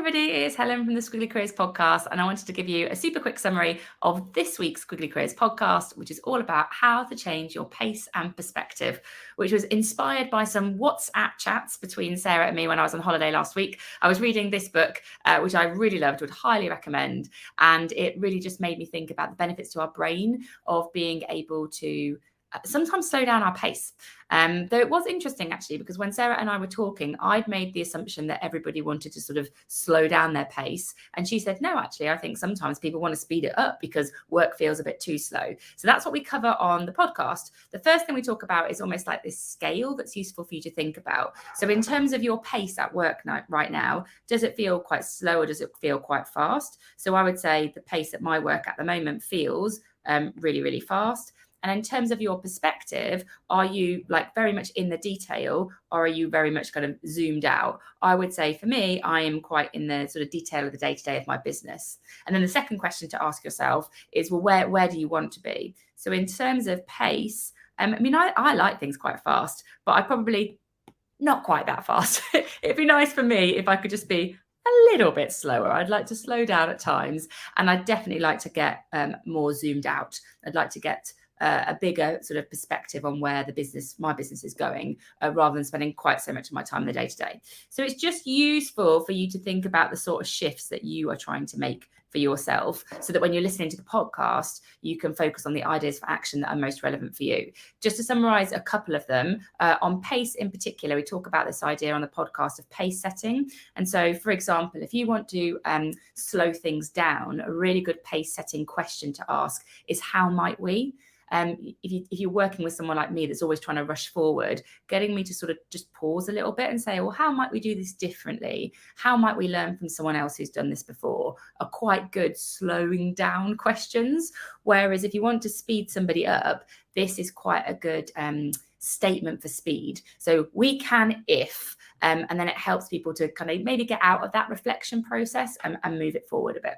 everybody, it's Helen from the Squiggly Careers podcast, and I wanted to give you a super quick summary of this week's Squiggly Careers podcast, which is all about how to change your pace and perspective, which was inspired by some WhatsApp chats between Sarah and me when I was on holiday last week. I was reading this book, which I really loved, would highly recommend, and it really just made me think about the benefits to our brain of being able to sometimes slow down our pace. Though it was interesting actually, because when Sarah and I were talking, I'd made the assumption that everybody wanted to sort of slow down their pace. And she said, no, actually, I think sometimes people want to speed it up because work feels a bit too slow. So that's what we cover on the podcast. The first thing we talk about is almost like this scale that's useful for you to think about. So in terms of your pace at work right now, does it feel quite slow or does it feel quite fast? So I would say the pace at my work at the moment feels really, really fast. And in terms of your perspective, are you like very much in the detail or are you very much kind of zoomed out? I would say for me, I am quite in the sort of detail of the day-to-day of my business. And then the second question to ask yourself is, well, where do you want to be? So in terms of pace, I like things quite fast, but I probably not quite that fast. It'd be nice for me if I could just be a little bit slower. I'd like to slow down at times, and I'd definitely like to get more zoomed out. I'd like to get a bigger sort of perspective on where my business is going, rather than spending quite so much of my time in the day-to-day. So it's just useful for you to think about the sort of shifts that you are trying to make for yourself, so that when you're listening to the podcast, you can focus on the ideas for action that are most relevant for you. Just to summarize a couple of them, on pace in particular, we talk about this idea on the podcast of pace setting. And so, for example, if you want to slow things down, a really good pace setting question to ask is, how might we? If you're working with someone like me that's always trying to rush forward, getting me to sort of just pause a little bit and say, well, how might we do this differently? How might we learn from someone else who's done this before? Are quite good slowing down questions. Whereas if you want to speed somebody up, this is quite a good statement for speed. So we can if, and then it helps people to kind of maybe get out of that reflection process and move it forward a bit.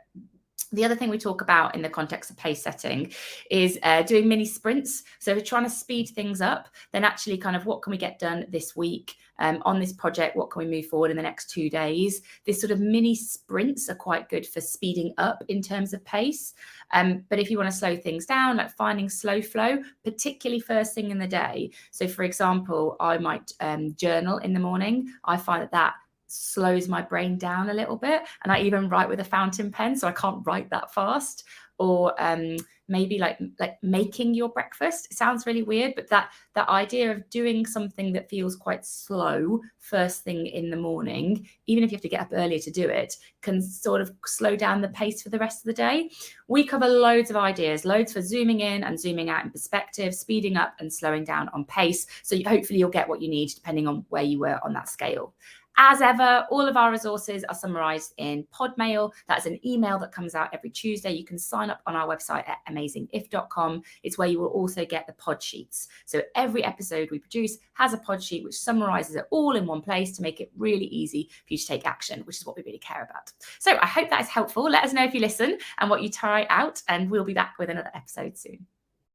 The other thing we talk about in the context of pace setting is doing mini sprints. So if you're trying to speed things up, then actually kind of what can we get done this week on this project? What can we move forward in the next 2 days? This sort of mini sprints are quite good for speeding up in terms of pace. But if you want to slow things down, like finding slow flow, particularly first thing in the day. So for example, I might journal in the morning. I find that slows my brain down a little bit, and I even write with a fountain pen, so I can't write that fast. Or maybe like making your breakfast. It sounds really weird, but that idea of doing something that feels quite slow first thing in the morning, even if you have to get up earlier to do it, can sort of slow down the pace for the rest of the day. We cover loads of ideas, loads for zooming in and zooming out in perspective, speeding up and slowing down on pace. So hopefully you'll get what you need depending on where you were on that scale. As ever, all of our resources are summarized in PodMail. That's an email that comes out every Tuesday. You can sign up on our website at amazingif.com. It's where you will also get the pod sheets. So every episode we produce has a pod sheet which summarizes it all in one place to make it really easy for you to take action, which is what we really care about. So I hope that is helpful. Let us know if you listen and what you try out, and we'll be back with another episode soon.